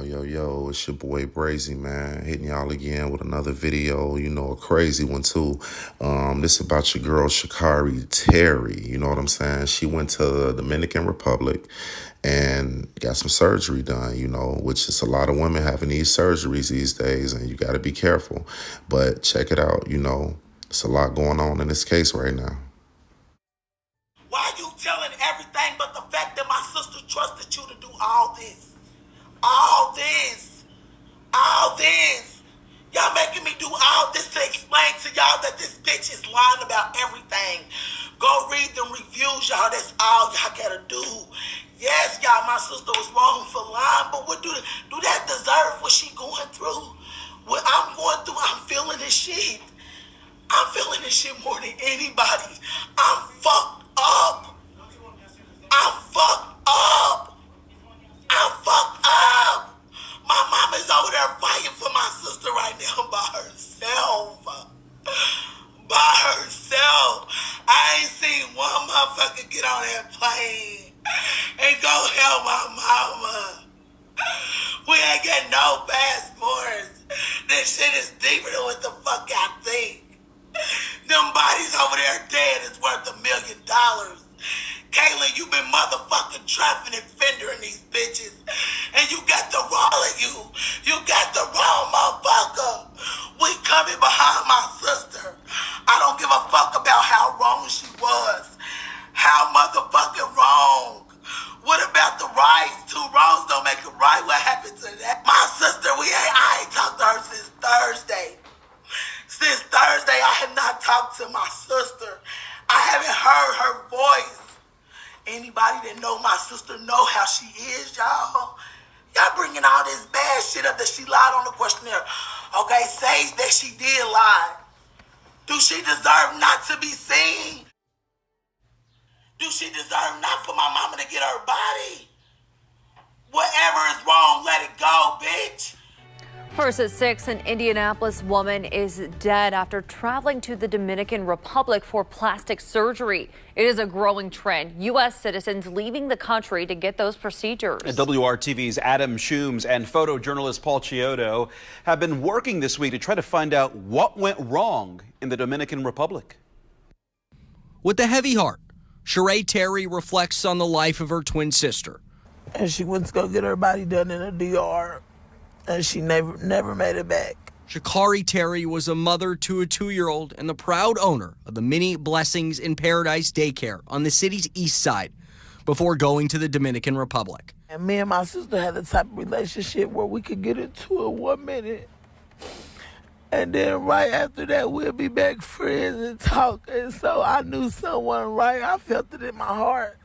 Yo, it's your boy Brazy, man. Hitting y'all again with another video, a crazy one too. This is about your girl, Shacare Terry, you know what I'm saying? She went to the Dominican Republic and got some surgery done, which is a lot of women having these surgeries these days, and you got to be careful. But check it out, it's a lot going on in this case right now. Why are you telling everything but the fact that my sister trusted you to do all this? All this. Y'all making me do all this to explain to y'all that this bitch is lying about everything. Go read them reviews, y'all. That's all y'all gotta do. Yes, y'all, my sister was wrong for lying, but what do that deserve what she going through? What I'm going through, I'm feeling this shit. I'm feeling this shit more than anybody. I'm fucked up. My mom is over there fighting for my sister right now by herself. I ain't seen one motherfucker get on that plane and go help my mama. We ain't got no passports. This shit is deeper than what the fuck I think. Them bodies over there dead is worth $1 million. Caitlin, you been motherfucking trapping and fendering these bitches. And you got the wrong of you. You got the wrong motherfucker. We coming behind my sister. I don't give a fuck about how wrong she was. How motherfucking wrong. What about the rights? Two wrongs don't make it right. What happened to that? My sister, I ain't talked to her since Thursday. Since Thursday, I had not talked to my sister. I haven't heard her voice. Anybody that know my sister know how she is, y'all. Y'all bringing all this bad shit up that she lied on the questionnaire. Okay, say that she did lie. Do she deserve not to be seen? Do she deserve not for my mama to get her body? Whatever is wrong, let it go, bitch. First at 6, an Indianapolis woman is dead after traveling to the Dominican Republic for plastic surgery. It is a growing trend. U.S. citizens leaving the country to get those procedures. And WRTV's Adam Shooms and photojournalist Paul Chiodo have been working this week to try to find out what went wrong in the Dominican Republic. With a heavy heart, Shacare Terry reflects on the life of her twin sister. And she went to go get her body done in a DR. And she never made it back. Shacare Terry was a mother to a 2-year-old and the proud owner of the Mini Blessings in Paradise daycare on the city's east side before going to the Dominican Republic. And me and my sister had the type of relationship where we could get into it 1 minute. And then right after that, we'll be back friends and talk. And so I knew someone right. I felt it in my heart.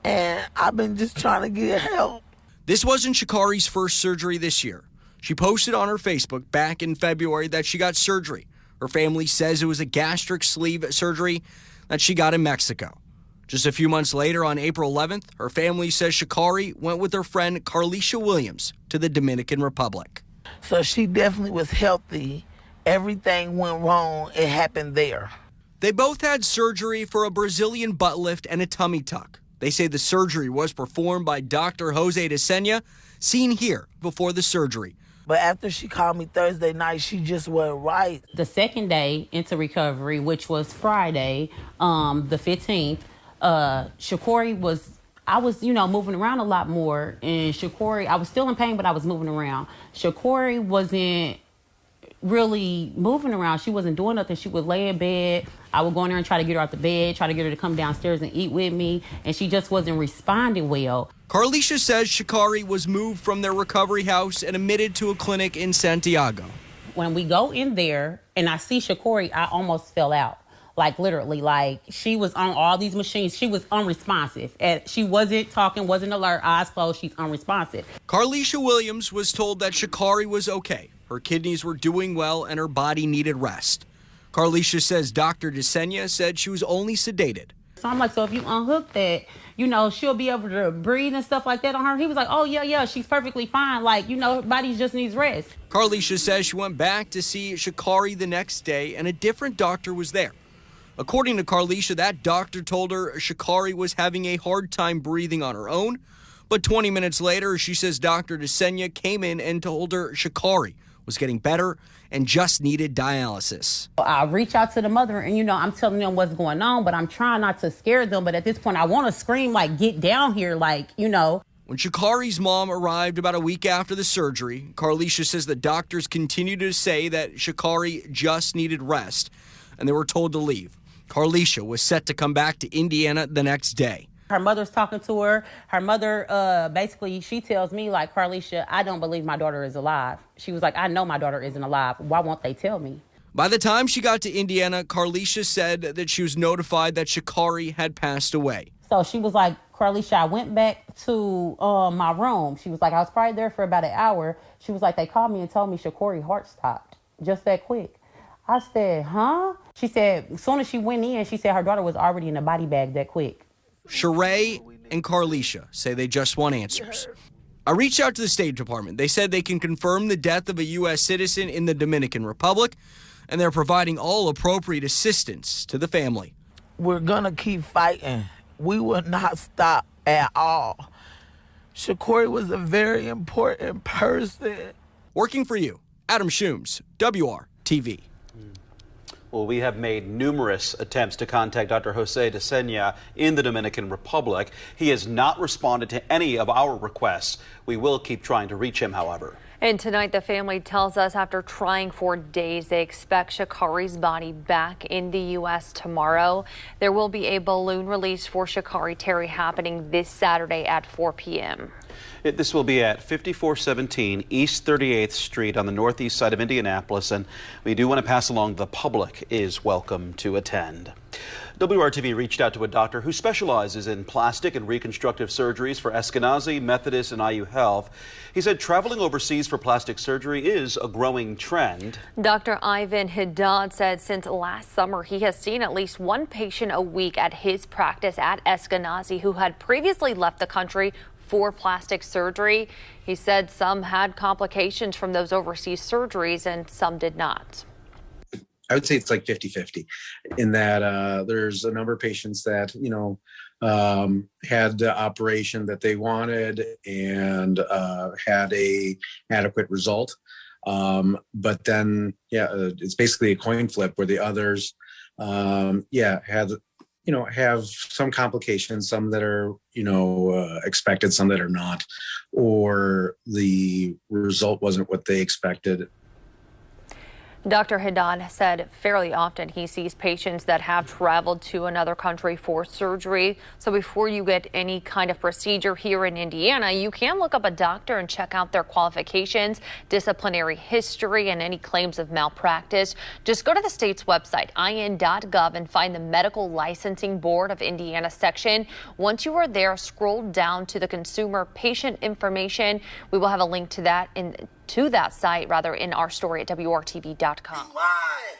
And I've been just trying to get help. This wasn't Shacare's first surgery this year. She posted on her Facebook back in February that she got surgery. Her family says it was a gastric sleeve surgery that she got in Mexico. Just a few months later, on April 11th, her family says Shacare went with her friend Carlisha Williams to the Dominican Republic. So she definitely was healthy. Everything went wrong. It happened there. They both had surgery for a Brazilian butt lift and a tummy tuck. They say the surgery was performed by Dr. Jose Desenia, seen here before the surgery. But after she called me Thursday night, she just wasn't right. The second day into recovery, which was Friday, the 15th, Shacare I was moving around a lot more. And Shacare, I was still in pain, but I was moving around. Shacare wasn't really moving around. She wasn't doing nothing. She would lay in bed. I would go in there and try to get her out the bed, try to get her to come downstairs and eat with me, and she just wasn't responding well. Carlisha says Shacare was moved from their recovery house and admitted to a clinic in Santiago. When we go in there and I see Shacare, I almost fell out. Like literally, like she was on all these machines. She was unresponsive. She wasn't talking, wasn't alert, eyes closed. She's unresponsive. Carlisha Williams was told that Shacare was okay. Her kidneys were doing well and her body needed rest. Carlisha says Dr. Desenia said she was only sedated. So I'm like, so if you unhook that, she'll be able to breathe and stuff like that on her. He was like, oh, yeah, she's perfectly fine. Like, her body just needs rest. Carlisha says she went back to see Shacare the next day and a different doctor was there. According to Carlisha, that doctor told her Shacare was having a hard time breathing on her own, But 20 minutes later, she says Dr. Desenia came in and told her Shacare was getting better and just needed dialysis. I reach out to the mother and, I'm telling them what's going on, but I'm trying not to scare them. But at this point, I want to scream, get down here, When Shacare's mom arrived about a week after the surgery, Carlisha says the doctors continued to say that Shacare just needed rest, and they were told to leave. Carlisha was set to come back to Indiana the next day. Her mother's talking to her. Her mother, basically, she tells me, Carlisha, I don't believe my daughter is alive. She was like, I know my daughter isn't alive. Why won't they tell me? By the time she got to Indiana, Carlisha said that she was notified that Shacare had passed away. So she was like, Carlisha, I went back to my room. She was like, I was probably there for about an hour. She was like, they called me and told me Shacare's heart stopped just that quick. I said, huh? She said, as soon as she went in, she said her daughter was already in a body bag that quick. Sheree and Carlisha say they just want answers. I reached out to the State Department. They said they can confirm the death of a U.S. citizen in the Dominican Republic, and they're providing all appropriate assistance to the family. We're gonna keep fighting. We will not stop at all. Shacare was a very important person. Working for you, Adam Shooms, WRTV. Well, we have made numerous attempts to contact Dr. Jose Desenia in the Dominican Republic. He has not responded to any of our requests. We will keep trying to reach him, however. And tonight, the family tells us after trying for days, they expect Shacare's body back in the U.S. tomorrow. There will be a balloon release for Shacare Terry happening this Saturday at 4 p.m. This will be at 5417 East 38th Street on the northeast side of Indianapolis, and we do want to pass along the public is welcome to attend. WRTV reached out to a doctor who specializes in plastic and reconstructive surgeries for Eskenazi, Methodist, and IU Health. He said traveling overseas for plastic surgery is a growing trend. Dr. Ivan Haddad said since last summer, he has seen at least one patient a week at his practice at Eskenazi who had previously left the country for plastic surgery. He said some had complications from those overseas surgeries and some did not. I would say it's like 50-50 in that there's a number of patients that, had the operation that they wanted and had a adequate result. But then, it's basically a coin flip where the others, had have some complications, some that are, expected, some that are not, or the result wasn't what they expected. Dr. Haddad said fairly often he sees patients that have traveled to another country for surgery. So before you get any kind of procedure here in Indiana, you can look up a doctor and check out their qualifications, disciplinary history, and any claims of malpractice. Just go to the state's website, in.gov, and find the Medical Licensing Board of Indiana section. Once you are there, scroll down to the consumer patient information. We will have a link to that in our story at WRTV.com. You lied.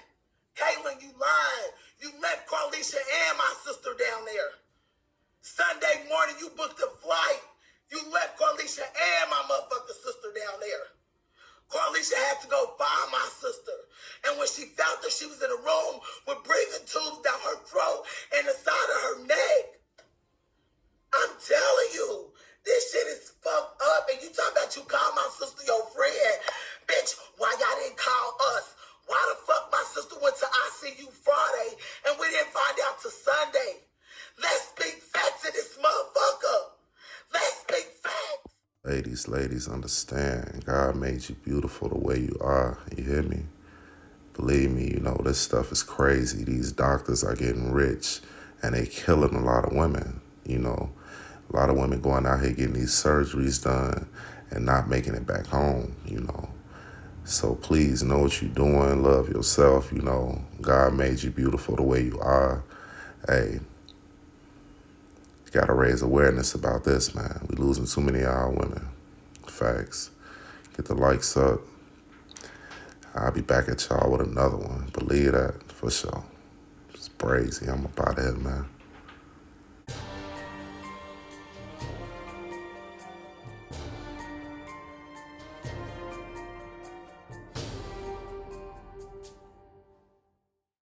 Caitlin, you lied. You left Carlisha and my sister down there. Sunday morning, you booked a flight. You left Carlisha and my motherfucking sister down there. Carlisha had to go find my sister. And when she felt her, she was in a room with breathing tubes down her throat and the side of her neck. I'm telling you. This shit is fucked up, and you talking about you call my sister your friend. Bitch, why y'all didn't call us? Why the fuck my sister went to ICU Friday, and we didn't find out till Sunday? Let's speak facts in this motherfucker. Let's speak facts. Ladies, understand. God made you beautiful the way you are. You hear me? Believe me, this stuff is crazy. These doctors are getting rich, and they killing a lot of women, A lot of women going out here getting these surgeries done and not making it back home, So please know what you're doing. Love yourself, God made you beautiful the way you are. Hey, you got to raise awareness about this, man. We losing too many of our women. Facts. Get the likes up. I'll be back at y'all with another one. Believe that, for sure. It's crazy. I'm about it, man.